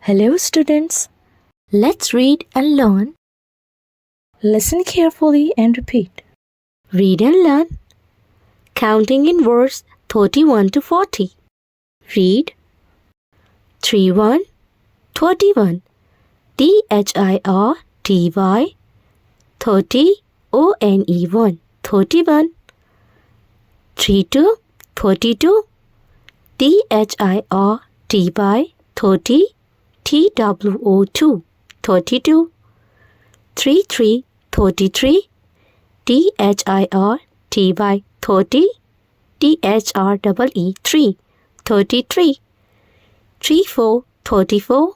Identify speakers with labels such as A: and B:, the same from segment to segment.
A: Hello students, let's read and learn. Listen carefully and repeat. Read and learn. Counting in verse 31 to 40. Read 31 31 THIRTY 30 ONE 31 32 32 THIRTY 30 TWO2 32 33 33 THIRTY 30 THREE 33 34 34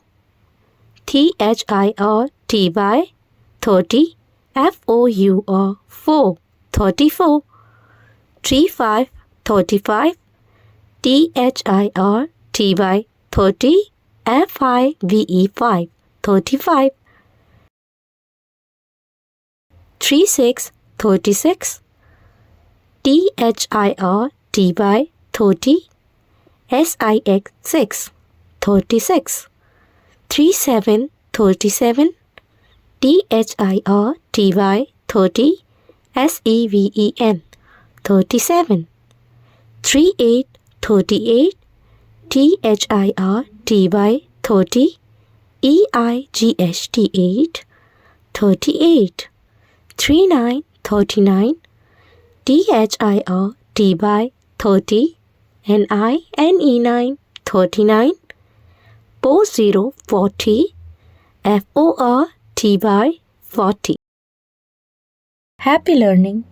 A: THIRTY 30 FOUR 4 34 35 35 THIRTY 30 FIVE 35 36 36 THIRTY 30 SIX 6 36 37 37 THIRTY 30 SEVEN 37 38 38 THIRTY 30 EIGHT 8 38 39 39 THIRTY 30 NINE 39 40 40 FORTY 40. Happy learning!